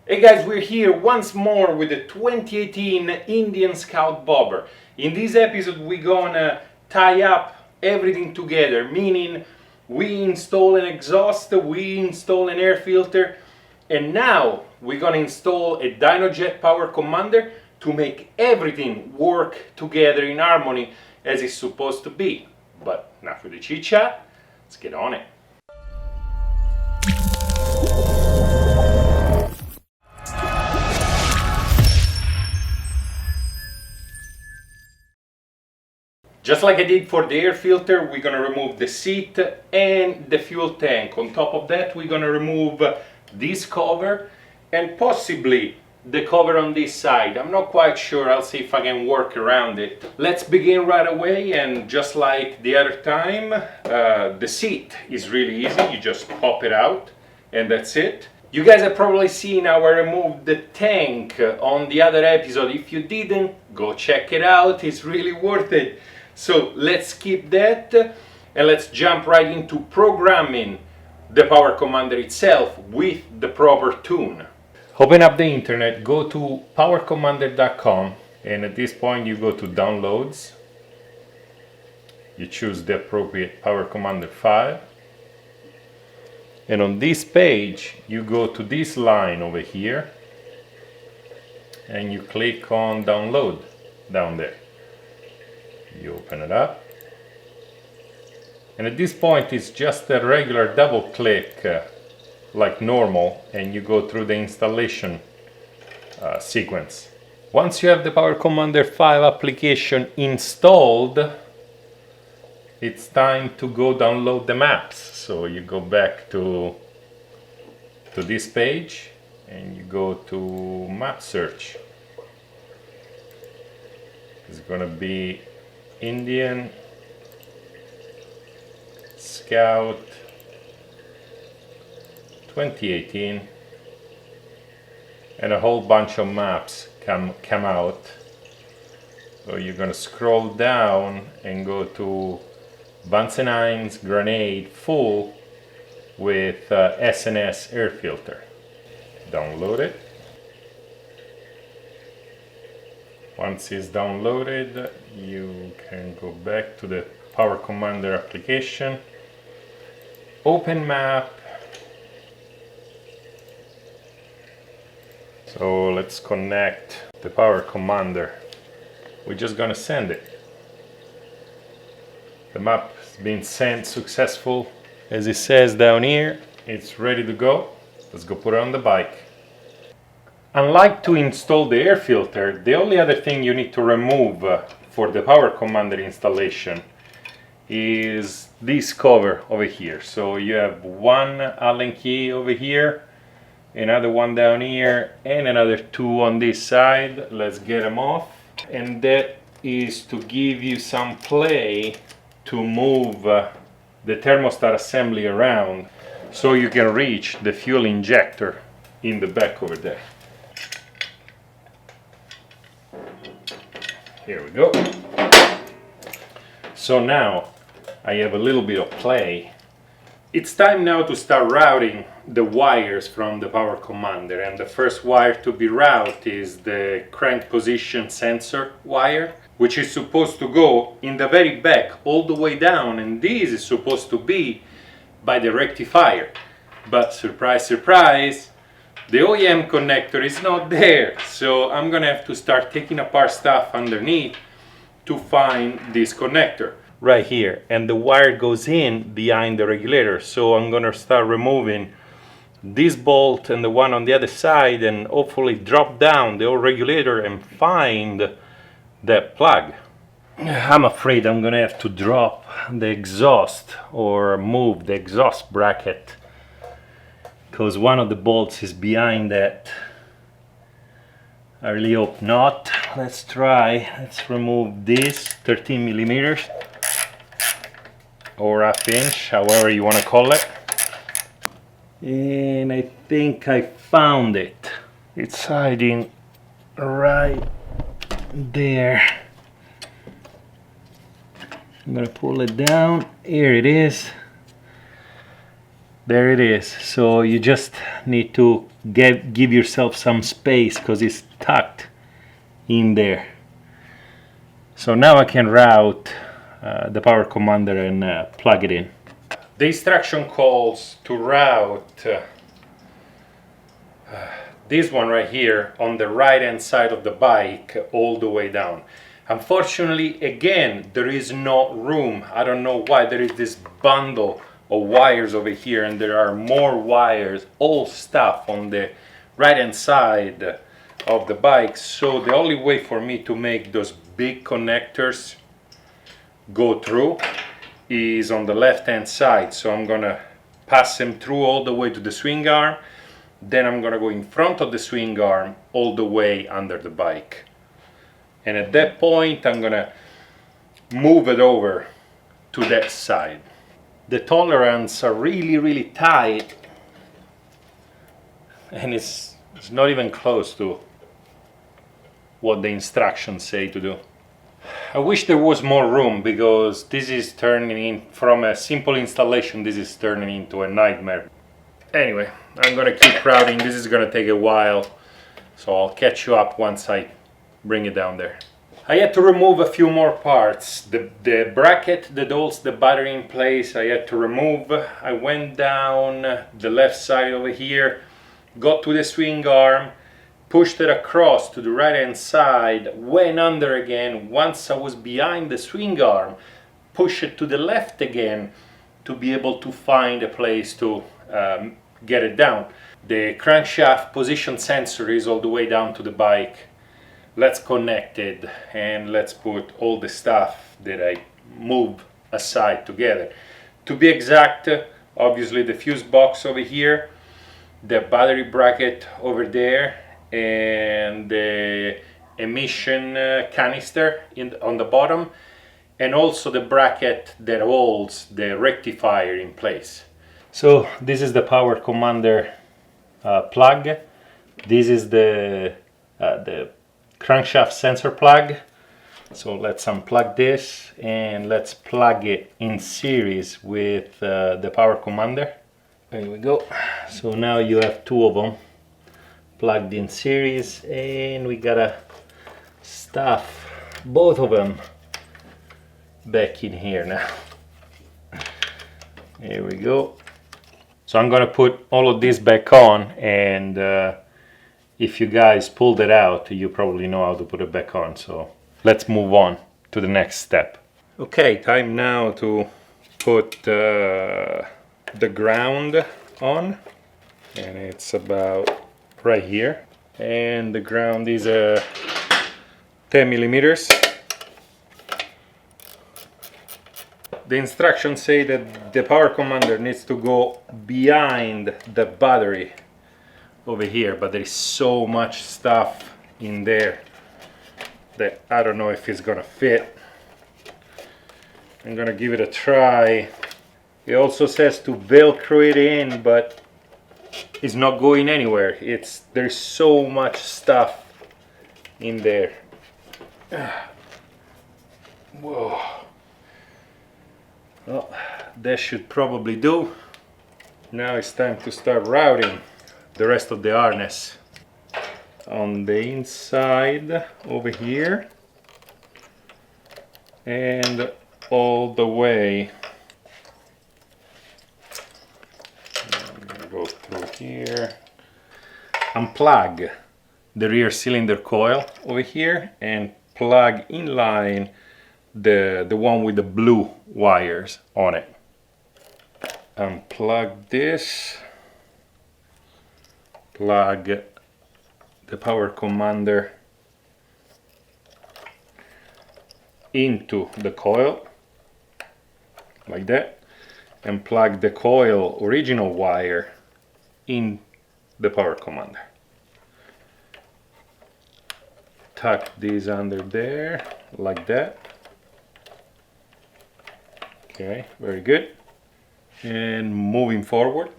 Hey guys, we're here once more with the 2018 Indian Scout Bobber. In this episode we're gonna tie up everything together, meaning we install an exhaust, we install an air filter, and now we're gonna install a Dynojet Power Commander to make everything work together in harmony as it's supposed to be. But enough with the chit chat, let's get on it. Just like I did for the air filter, we're gonna remove the seat and the fuel tank. On top of that, we're gonna remove this cover and possibly the cover on this side. I'm not quite sure, I'll see if I can work around it. Let's begin right away, and just like the other time, the seat is really easy. You just pop it out and that's it. You guys have probably seen how I removed the tank on the other episode. If you didn't, go check it out, it's really worth it. So let's skip that and let's jump right into programming the Power Commander itself with the proper tune. Open up the internet, go to powercommander.com, and at this point you go to downloads. You choose the appropriate Power Commander file. And on this page you go to this line over here and you click on download down there. You open it up, and at this point it's just a regular double click like normal, and you go through the installation sequence. Once you have the Power Commander 5 application installed, it's time to go download the maps. So you go back to this page and you go to map search. It's gonna be Indian Scout 2018, and a whole bunch of maps come out. So you're gonna scroll down and go to Vance Hines Grenade full with SNS air filter. Download it. Once it's downloaded, you can go back to the Power Commander application, open map. So let's connect the Power Commander. We're just gonna send it. The map has been sent successful. As it says down here, it's ready to go. Let's go put it on the bike. Unlike to install the air filter, the only other thing you need to remove for the Power Commander installation is this cover over here. So you have one Allen key over here, another one down here, and another two on this side. Let's get them off. And that is to give you some play to move the thermostat assembly around so you can reach the fuel injector in the back over there. Here we go. So now I have a little bit of play. It's time now to start routing the wires from the Power Commander, and the first wire to be routed is the crank position sensor wire, which is supposed to go in the very back all the way down, and this is supposed to be by the rectifier. But surprise, surprise, the OEM connector is not there, so I'm gonna have to start taking apart stuff underneath to find this connector right here, and the wire goes in behind the regulator. So I'm gonna start removing this bolt and the one on the other side, and hopefully drop down the old regulator and find that plug. I'm afraid I'm gonna have to drop the exhaust or move the exhaust bracket, because one of the bolts is behind that. I really hope not. Let's try. Let's remove this 13 millimeters or ½ inch, however you want to call it. And I think I found it. It's hiding right there. I'm gonna pull it down. Here it is. there it is. So you just need to give yourself some space because it's tucked in there. So now I can route the Power Commander and plug it in. The instruction calls to route this one right here on the right hand side of the bike all the way down. Unfortunately, again, there is no room. I don't know why. There is this bundle of wires over here, and there are more wires, all stuff on the right hand side of the bike. So the only way for me to make those big connectors go through is on the left hand side. So I'm gonna pass them through all the way to the swing arm, then I'm gonna go in front of the swing arm all the way under the bike, and at that point I'm gonna move it over to that side. The tolerance are really tight, and it's not even close to what the instructions say to do. I wish there was more room, because this is turning in, from a simple installation, this is turning into a nightmare. Anyway, I'm gonna keep routing. This is gonna take a while, so I'll catch you up once I bring it down there. I had to remove a few more parts. The bracket that holds the battery in place, I had to remove. I went down the left side over here, got to the swing arm, pushed it across to the right hand side, went under again. Once I was behind the swing arm, push it to the left again to be able to find a place to get it down. The crankshaft position sensor is all the way down to the bike. Let's connect it and let's put all the stuff that I move aside together. To be exact, obviously the fuse box over here, the battery bracket over there, and the emission canister on the bottom, and also the bracket that holds the rectifier in place. So this is the Power Commander plug. This is the crankshaft sensor plug. So let's unplug this and let's plug it in series with the Power Commander. There we go. So now you have two of them plugged in series, and we gotta stuff both of them back in here now. Here we go. So I'm gonna put all of this back on, and if you guys pulled it out, you probably know how to put it back on. So let's move on to the next step. Okay, time now to put the ground on, and it's about right here, and the ground is 10 millimeters. The instructions say that the Power Commander needs to go behind the battery over here, but there is so much stuff in there that I don't know if it's gonna fit. I'm gonna give it a try. It also says to Velcro it in, but it's not going anywhere. There's so much stuff in there. Whoa. Well, that should probably do. Now it's time to start routing the rest of the harness. On the inside over here, and all the way. I'm gonna go through here. Unplug the rear cylinder coil over here and plug in line the one with the blue wires on it. Unplug this. Plug the Power Commander into the coil like that, and plug the coil original wire in the Power Commander. Tuck these under there like that. Okay, very good. And moving forward,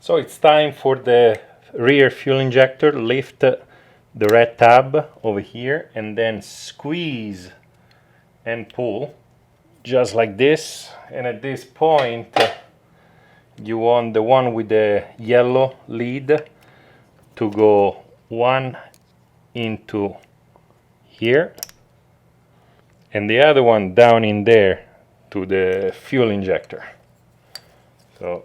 so it's time for the rear fuel injector. Lift the red tab over here and then squeeze and pull just like this, and at this point you want the one with the yellow lead to go one into here and the other one down in there to the fuel injector. So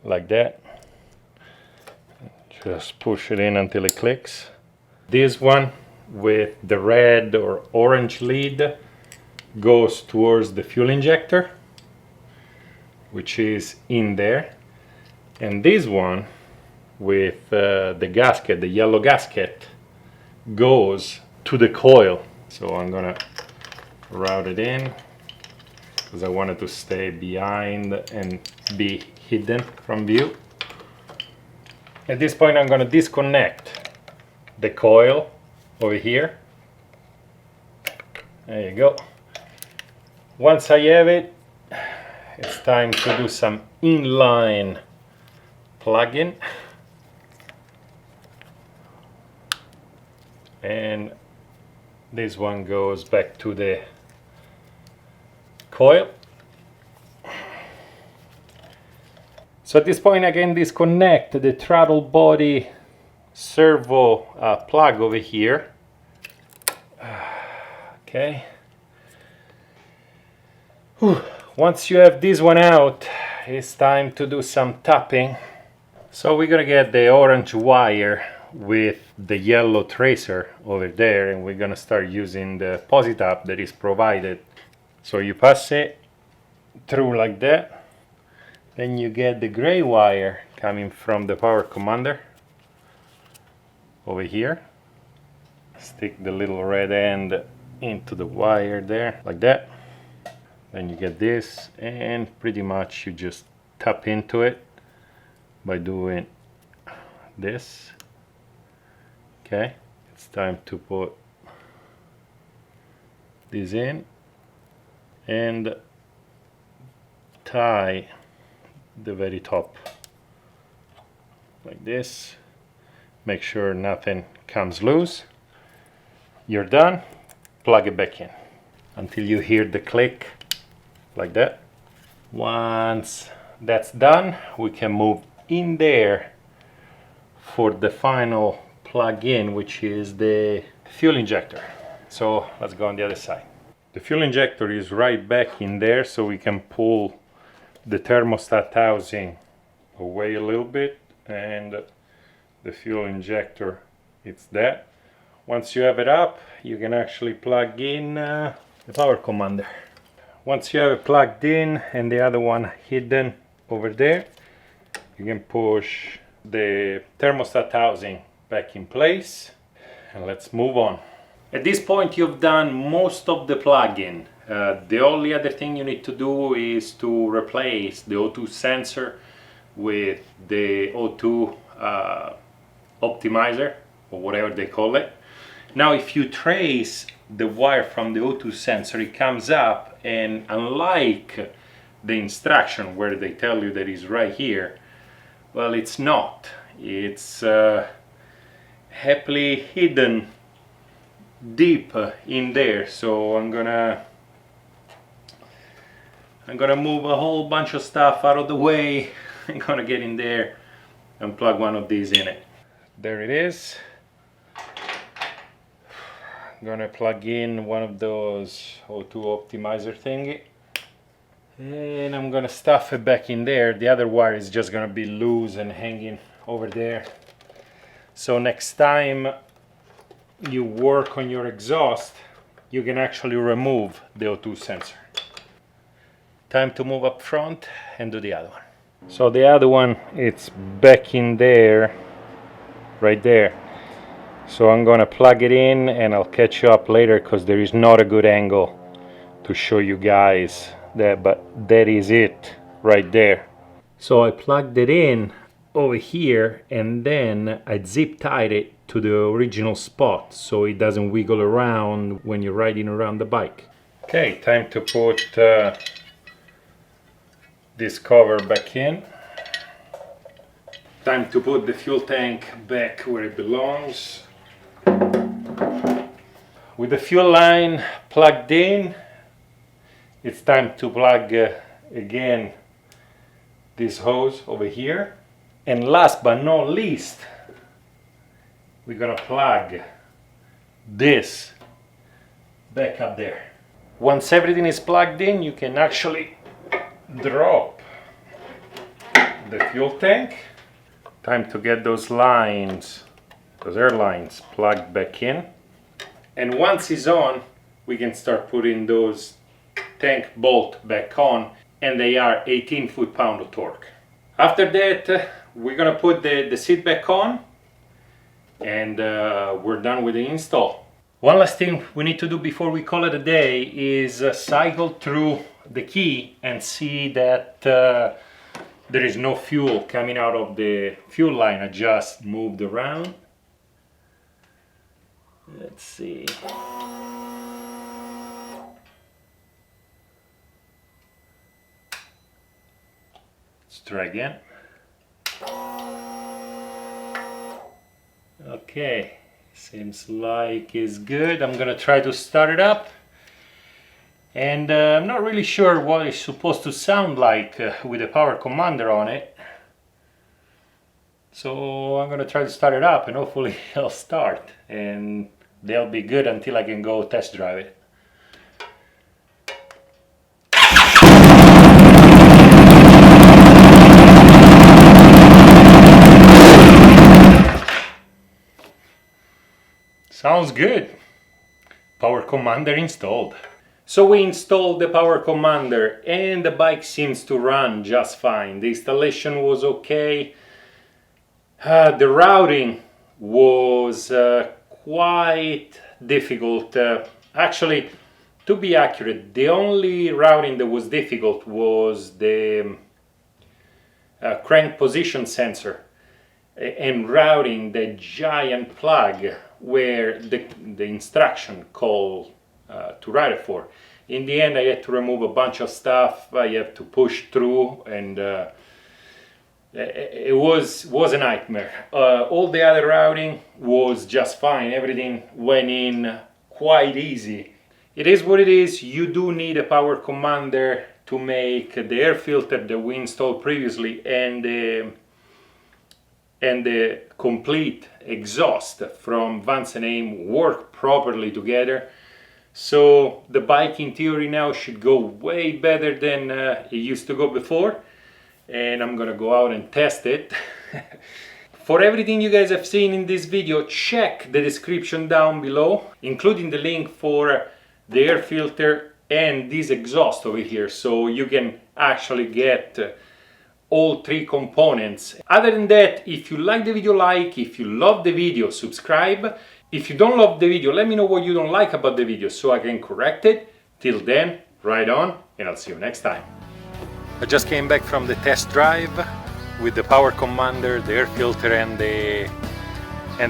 like that, just push it in until it clicks. This one with the red or orange lead goes towards the fuel injector, which is in there, and this one with the gasket, the yellow gasket, goes to the coil. So I'm gonna route it in because I wanted to stay behind and be hidden from view. At this point I'm gonna disconnect the coil over here. There you go. Once I have it, it's time to do some inline plugin. And this one goes back to the coil. So at this point I can disconnect the throttle body servo plug over here. Okay. Whew. Once you have this one out, it's time to do some tapping. So we're gonna get the orange wire with the yellow tracer over there, and we're gonna start using the posi-tap that is provided. So you pass it through like that, then you get the gray wire coming from the power commander over here. Stick the little red end into the wire there like that. Then you get this, and pretty much you just tap into it by doing this. Okay, it's time to put this in and tie the very top like this. Make sure nothing comes loose. You're done. Plug it back in until you hear the click like that. Once that's done, we can move in there for the final plug-in, which is the fuel injector. So let's go on the other side. The fuel injector is right back in there, so we can pull the thermostat housing away a little bit, and the fuel injector, it's that. Once you have it up, you can actually plug in the power commander. Once you have it plugged in and the other one hidden over there, you can push the thermostat housing back in place, and let's move on. At this point you've done most of the plug-in. The only other thing you need to do is to replace the O2 sensor with the O2 optimizer, or whatever they call it. Now if you trace the wire from the O2 sensor, it comes up, and unlike the instruction where they tell you that it's right here, well, it's not. It's happily hidden deep in there. So I'm gonna move a whole bunch of stuff out of the way. I'm gonna get in there and plug one of these in it. There it is. I'm gonna plug in one of those O2 optimizer thingy, and I'm gonna stuff it back in there. The other wire is just gonna be loose and hanging over there. So next time you work on your exhaust, you can actually remove the O2 sensor. Time to move up front and do the other one. So the other one, it's back in there, right there. So I'm gonna plug it in, and I'll catch you up later because there is not a good angle to show you guys that, but that is it right there. So I plugged it in over here, and then I zip tied it to the original spot so it doesn't wiggle around when you're riding around the bike. Okay, time to put this cover back in. Time to put the fuel tank back where it belongs. With the fuel line plugged in, it's time to plug again this hose over here. And last but not least, we're gonna plug this back up there. Once everything is plugged in, you can actually drop the fuel tank. Time to get those lines, those air lines, plugged back in. And once it's on, we can start putting those tank bolt back on, and they are 18 foot-pound of torque. After that, we're gonna put the seat back on, and we're done with the install. One last thing we need to do before we call it a day is cycle through the key and see that there is no fuel coming out of the fuel line. I just moved around. Let's see. Let's try again. Okay, seems like it's good. I'm gonna try to start it up. And I'm not really sure what it's supposed to sound like with the Power Commander on it. So I'm gonna try to start it up and hopefully it'll start. And they'll be good until I can go test drive it. Sounds good. Power Commander installed. So we installed the Power Commander and the bike seems to run just fine. The installation was okay. The routing was quite difficult. Actually, to be accurate, the only routing that was difficult was the crank position sensor and routing the giant plug where the instruction call to write it for. In the end, I had to remove a bunch of stuff. I had to push through, and it was a nightmare. All the other routing was just fine. Everything went in quite easy. It is what it is. You do need a Power Commander to make the air filter that we installed previously and the complete exhaust from Vance Hines work properly together. So the bike in theory now should go way better than it used to go before, and I'm gonna go out and test it. For everything you guys have seen in this video, check the description down below, including the link for the air filter and this exhaust over here, so you can actually get all three components. Other than that, if you like the video, like. If you love the video, subscribe. If you don't love the video, let me know what you don't like about the video so I can correct it. Till then, ride on, and I'll see you next time. I just came back from the test drive with the Power Commander, the air filter and the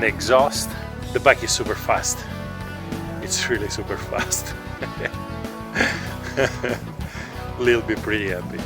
exhaust. The bike is super fast. It's really super fast. Lil be pretty happy.